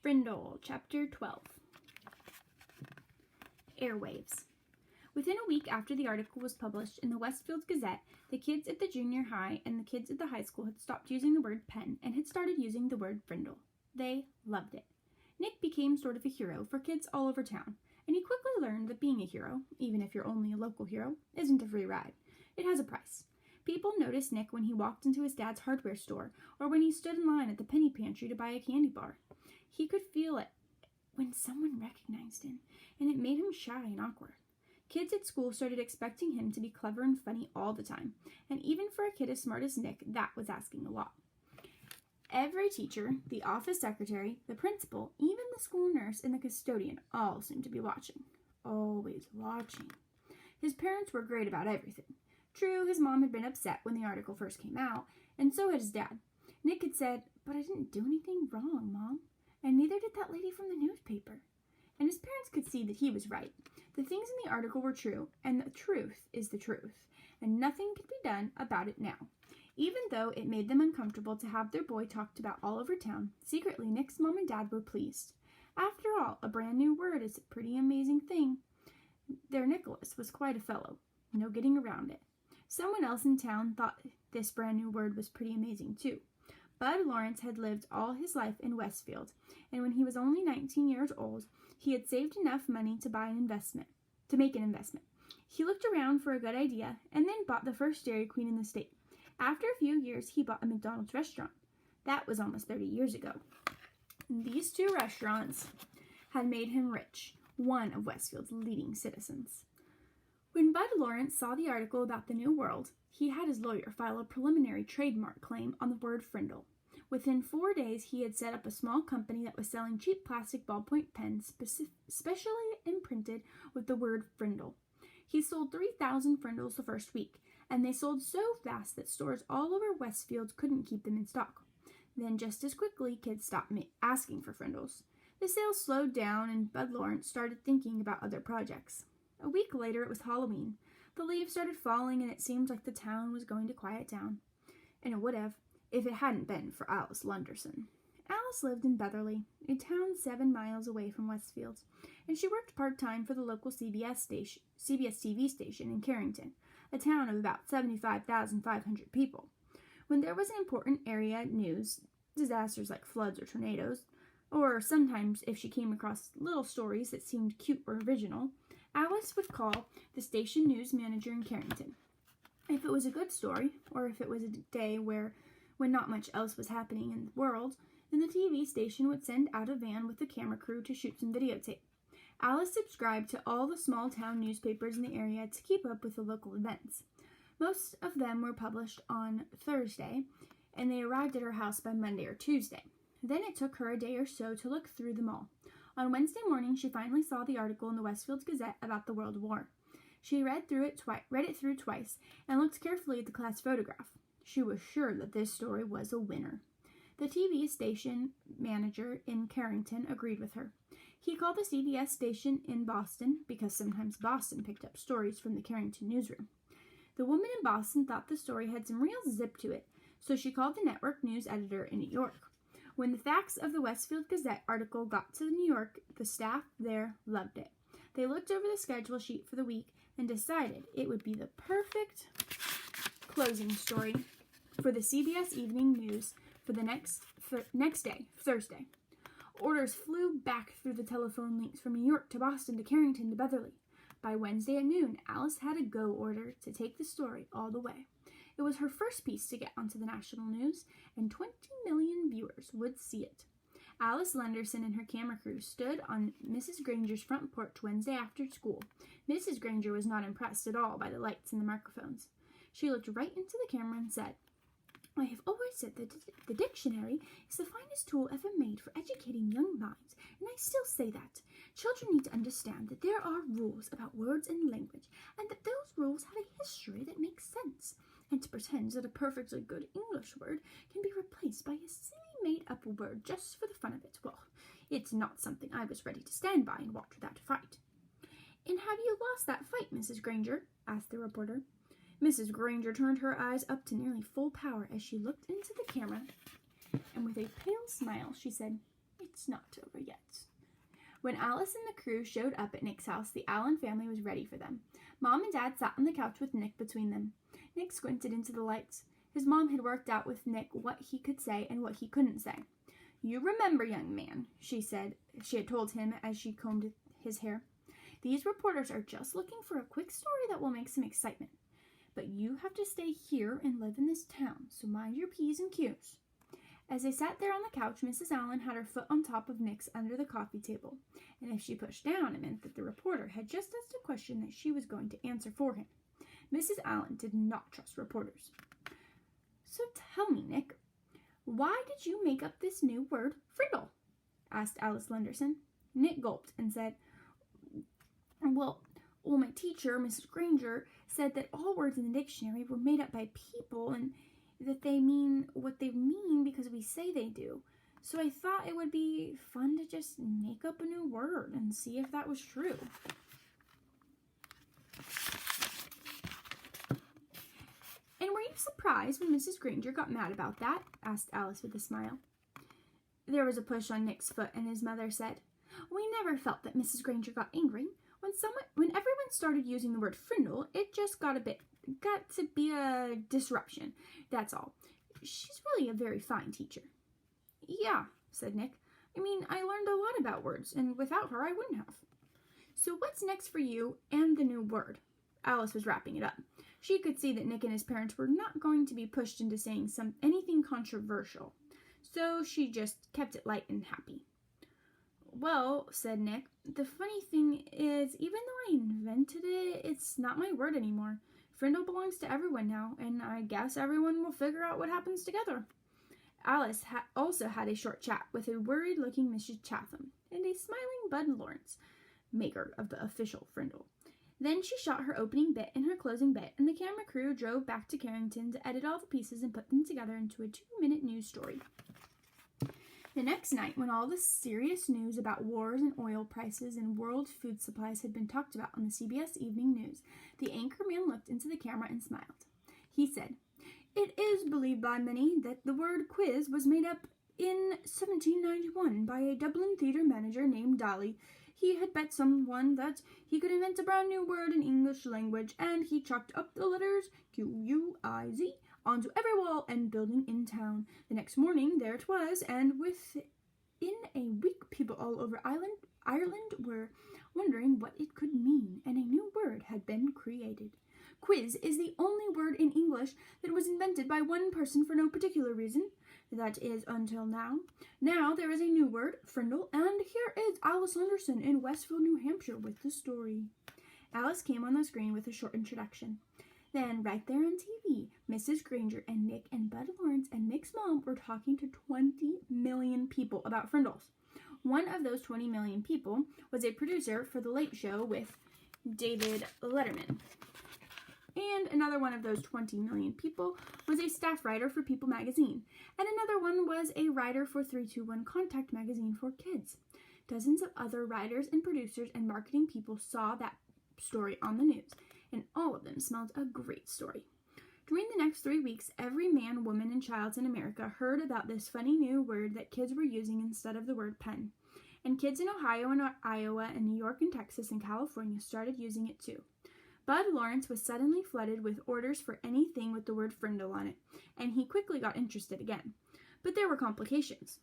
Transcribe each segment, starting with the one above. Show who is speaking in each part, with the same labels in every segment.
Speaker 1: Frindle Chapter 12. Airwaves. Within a week after the article was published in the Westfield Gazette, the kids at the junior high and the kids at the high school had stopped using the word pen and had started using the word Frindle. They loved it. Nick became sort of a hero for kids all over town, and he quickly learned that being a hero, even if you're only a local hero, isn't a free ride. It has a price. People noticed Nick when he walked into his dad's hardware store or when he stood in line at the penny pantry to buy a candy bar. He could feel it when someone recognized him, and it made him shy and awkward. Kids at school started expecting him to be clever and funny all the time, and even for a kid as smart as Nick, that was asking a lot. Every teacher, the office secretary, the principal, even the school nurse and the custodian all seemed to be watching. Always watching. His parents were great about everything. True, his mom had been upset when the article first came out, and so had his dad. Nick had said, "But I didn't do anything wrong, Mom, and neither did that lady from the newspaper." And his parents could see that he was right. The things in the article were true, and the truth is the truth, and nothing could be done about it now. Even though it made them uncomfortable to have their boy talked about all over town, secretly Nick's mom and dad were pleased. After all, a brand new word is a pretty amazing thing. Their Nicholas was quite a fellow. No getting around it. Someone else in town thought this brand new word was pretty amazing too. Bud Lawrence had lived all his life in Westfield, and when he was only 19 years old, he had saved enough money to make an investment. He looked around for a good idea and then bought the first Dairy Queen in the state. After a few years, he bought a McDonald's restaurant. That was almost 30 years ago. These two restaurants had made him rich, one of Westfield's leading citizens. When Bud Lawrence saw the article about the New World, he had his lawyer file a preliminary trademark claim on the word Frindle. Within 4 days, he had set up a small company that was selling cheap plastic ballpoint pens specially imprinted with the word Frindle. He sold 3,000 Frindles the first week, and they sold so fast that stores all over Westfield couldn't keep them in stock. Then just as quickly, kids stopped asking for Frindles. The sales slowed down, and Bud Lawrence started thinking about other projects. A week later, it was Halloween. The leaves started falling, and it seemed like the town was going to quiet down. And it would have, if it hadn't been for Alice Lunderson. Alice lived in Beverly, a town 7 miles away from Westfield, and she worked part-time for the local CBS TV station in Carrington, a town of about 75,500 people. When there was an important area news, disasters like floods or tornadoes, or sometimes if she came across little stories that seemed cute or original, Alice would call the station news manager in Carrington. If it was a good story, or if it was a day when not much else was happening in the world, then the TV station would send out a van with the camera crew to shoot some videotape. Alice subscribed to all the small town newspapers in the area to keep up with the local events. Most of them were published on Thursday, and they arrived at her house by Monday or Tuesday. Then it took her a day or so to look through them all. On Wednesday morning, she finally saw the article in the Westfield Gazette about the World War. She read it through twice and looked carefully at the class photograph. She was sure that this story was a winner. The TV station manager in Carrington agreed with her. He called the CBS station in Boston because sometimes Boston picked up stories from the Carrington newsroom. The woman in Boston thought the story had some real zip to it, so she called the network news editor in New York. When the facts of the Westfield Gazette article got to New York, the staff there loved it. They looked over the schedule sheet for the week and decided it would be the perfect closing story for the CBS Evening News for the next day, Thursday. Orders flew back through the telephone links from New York to Boston to Carrington to Beverly. By Wednesday at noon, Alice had a go order to take the story all the way. It was her first piece to get onto the national news, and 20 million viewers would see it. Alice Lunderson and her camera crew stood on Mrs. Granger's front porch Wednesday after school. Mrs. Granger was not impressed at all by the lights and the microphones. She looked right into the camera and said, "I have always said that the dictionary is the finest tool ever made for educating young minds, and I still say that. Children need to understand that there are rules about words and language, and that those rules have a history that makes sense. And to pretend that a perfectly good English word can be replaced by a silly made-up word just for the fun of it, well, it's not something I was ready to stand by and watch without a fight." "And have you lost that fight, Mrs. Granger?" asked the reporter. Mrs. Granger turned her eyes up to nearly full power as she looked into the camera, and with a pale smile she said, "It It's not over yet. When Alice and the crew showed up at Nick's house, the Allen family was ready for them. Mom and Dad sat on the couch with Nick between them. Nick squinted into the lights. His mom had worked out with Nick what he could say and what he couldn't say. "You remember, young man," she said. She had told him as she combed his hair. "These reporters are just looking for a quick story that will make some excitement. But you have to stay here and live in this town, so mind your P's and Q's." As they sat there on the couch, Mrs. Allen had her foot on top of Nick's under the coffee table, and if she pushed down, it meant that the reporter had just asked a question that she was going to answer for him. Mrs. Allen did not trust reporters. "So tell me, Nick, why did you make up this new word, Frindle?" asked Alice Lenderson. Nick gulped and said, Well, my teacher, Mrs. Granger, said that all words in the dictionary were made up by people and that they mean what they mean because we say they do. So I thought it would be fun to just make up a new word and see if that was true." "And were you surprised when Mrs. Granger got mad about that?" asked Alice with a smile. There was a push on Nick's foot, and his mother said, "We never felt that Mrs. Granger got angry. When everyone started using the word Frindle, it just got to be a disruption. That's all. She's really a very fine teacher." "Yeah," said Nick. "I mean, I learned a lot about words, and without her, I wouldn't have." "So what's next for you and the new word?" Alice was wrapping it up. She could see that Nick and his parents were not going to be pushed into saying anything controversial, so she just kept it light and happy. "Well," said Nick, "the funny thing is, even though I invented it, it's not my word anymore. Frindle belongs to everyone now, and I guess everyone will figure out what happens together." Alice also had a short chat with a worried-looking Mrs. Chatham and a smiling Bud Lawrence, maker of the official Frindle. Then she shot her opening bit and her closing bit, and the camera crew drove back to Carrington to edit all the pieces and put them together into a 2-minute news story. The next night, when all the serious news about wars and oil prices and world food supplies had been talked about on the CBS Evening News, the anchorman looked into the camera and smiled. He said, "It is believed by many that the word quiz was made up in 1791 by a Dublin theatre manager named Daly. He had bet someone that he could invent a brand new word in English language, and he chalked up the letters Q-U-I-Z onto every wall and building in town. The next morning, there it was, and within a week, people all over Ireland were wondering what it could mean, and a new word had been created. Quiz is the only word in English that was invented by one person for no particular reason. That is, until now. Now there is a new word, Frindle, and here is Alice Lenderson in Westville, New Hampshire, with the story." Alice came on the screen with a short introduction. Then, right there on TV, Mrs. Granger and Nick and Bud Lawrence and Nick's mom were talking to 20 million people about Frindles. One of those 20 million people was a producer for The Late Show with David Letterman. And another one of those 20 million people was a staff writer for People magazine. And another one was a writer for 321 Contact magazine for kids. Dozens of other writers and producers and marketing people saw that story on the news, and all of them smelled a great story. During the next 3 weeks, every man, woman, and child in America heard about this funny new word that kids were using instead of the word pen. And kids in Ohio and Iowa and New York and Texas and California started using it too. Bud Lawrence was suddenly flooded with orders for anything with the word Frindle on it, and he quickly got interested again. But there were complications.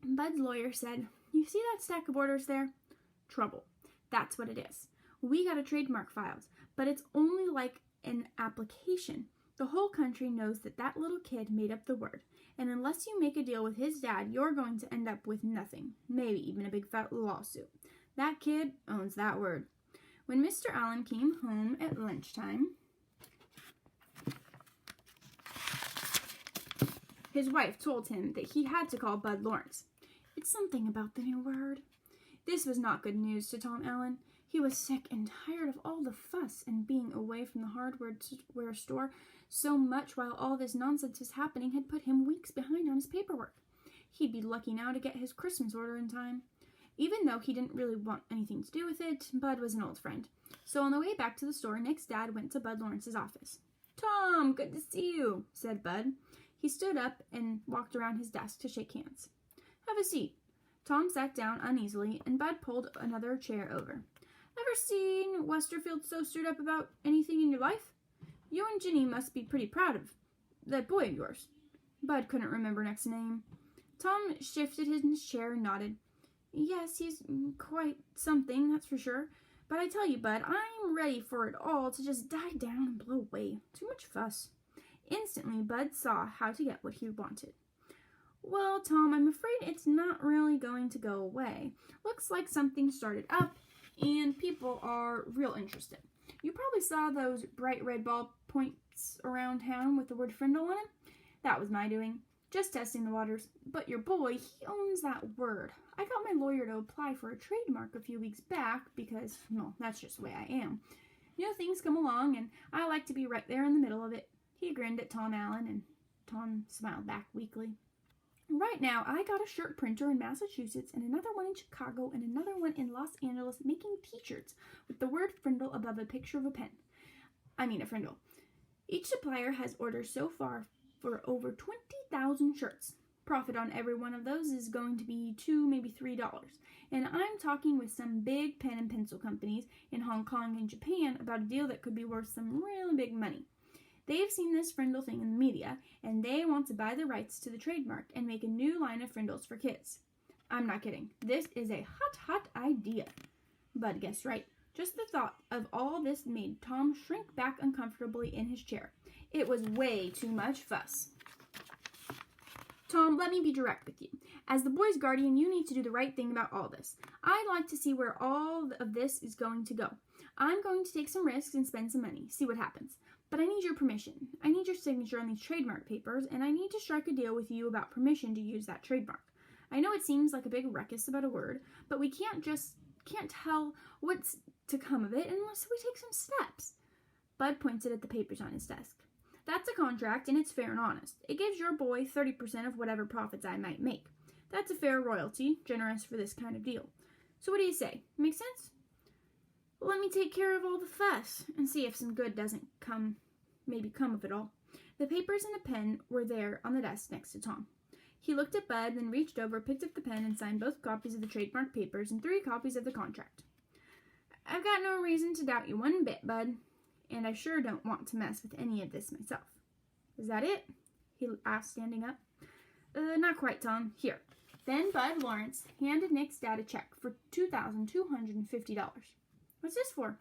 Speaker 1: Bud's lawyer said, "You see that stack of orders there? Trouble. That's what it is. We got a trademark filed, but it's only like an application. The whole country knows that that little kid made up the word, and unless you make a deal with his dad, you're going to end up with nothing, maybe even a big fat lawsuit. That kid owns that word." When Mr. Allen came home at lunchtime, his wife told him that he had to call Bud Lawrence. "It's something about the new word." This was not good news to Tom Allen. He was sick and tired of all the fuss and being away from the hardware store so much while all this nonsense was happening had put him weeks behind on his paperwork. He'd be lucky now to get his Christmas order in time. Even though he didn't really want anything to do with it, Bud was an old friend. So on the way back to the store, Nick's dad went to Bud Lawrence's office. "Tom, good to see you," said Bud. He stood up and walked around his desk to shake hands. "Have a seat." Tom sat down uneasily, and Bud pulled another chair over. Ever seen Westerfield so stirred up about anything in your life? You and Ginny must be pretty proud of that boy of yours. Bud couldn't remember Nick's name. Tom shifted his chair and nodded. Yes, he's quite something, that's for sure. But I tell you, Bud, I'm ready for it all to just die down and blow away. Too much fuss. Instantly, Bud saw how to get what he wanted. Well, Tom, I'm afraid it's not really going to go away. Looks like something started up, and people are real interested. You probably saw those bright red ball points around town with the word Frindle on them. That was my doing. Just testing the waters. But your boy, he owns that word. I got my lawyer to apply for a trademark a few weeks back because, well, that's just the way I am. You know, things come along, and I like to be right there in the middle of it. He grinned at Tom Allen, and Tom smiled back weakly. Right now, I got a shirt printer in Massachusetts and another one in Chicago and another one in Los Angeles making t-shirts with the word Frindle above a picture of a pen. I mean a Frindle. Each supplier has orders so far for over 20,000 shirts. Profit on every one of those is going to be $2, maybe $3. And I'm talking with some big pen and pencil companies in Hong Kong and Japan about a deal that could be worth some really big money. They've seen this Frindle thing in the media, and they want to buy the rights to the trademark and make a new line of Frindles for kids. I'm not kidding. This is a hot idea. Bud guessed right. Just the thought of all this made Tom shrink back uncomfortably in his chair. It was way too much fuss. Tom, let me be direct with you. As the boy's guardian, you need to do the right thing about all this. I'd like to see where all of this is going to go. I'm going to take some risks and spend some money, see what happens. But I need your permission. I need your signature on these trademark papers, and I need to strike a deal with you about permission to use that trademark. I know it seems like a big ruckus about a word, but we can't tell what's to come of it unless we take some steps. Bud pointed at the papers on his desk. That's a contract, and it's fair and honest. It gives your boy 30% of whatever profits I might make. That's a fair royalty, generous for this kind of deal. So what do you say? Make sense? Well, let me take care of all the fuss and see if some good doesn't come of it all. The papers and a pen were there on the desk next to Tom. He looked at Bud, then reached over, picked up the pen, and signed both copies of the trademark papers and 3 copies of the contract. I've got no reason to doubt you one bit, Bud, and I sure don't want to mess with any of this myself. Is that it? He asked, standing up. Not quite, Tom. Here. Then Bud Lawrence handed Nick's dad a check for $2,250. What's this for?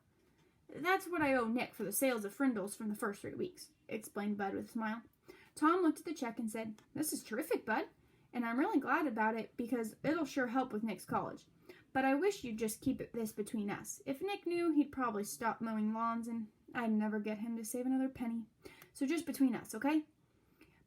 Speaker 1: That's what I owe Nick for the sales of Frindles from the first 3 weeks, explained Bud with a smile. Tom looked at the check and said, This is terrific, Bud, and I'm really glad about it because it'll sure help with Nick's college. But I wish you'd just keep this between us. If Nick knew, he'd probably stop mowing lawns, and I'd never get him to save another penny. So just between us, okay?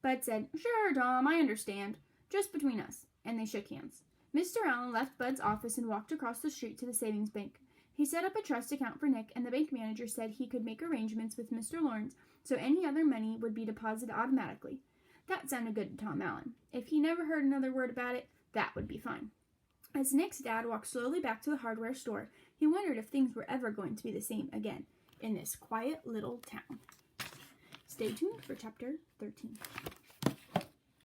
Speaker 1: Bud said, Sure, Tom, I understand. Just between us. And they shook hands. Mr. Allen left Bud's office and walked across the street to the savings bank. He set up a trust account for Nick, and the bank manager said he could make arrangements with Mr. Lawrence so any other money would be deposited automatically. That sounded good to Tom Allen. If he never heard another word about it, that would be fine. As Nick's dad walked slowly back to the hardware store, he wondered if things were ever going to be the same again in this quiet little town. Stay tuned for Chapter 13.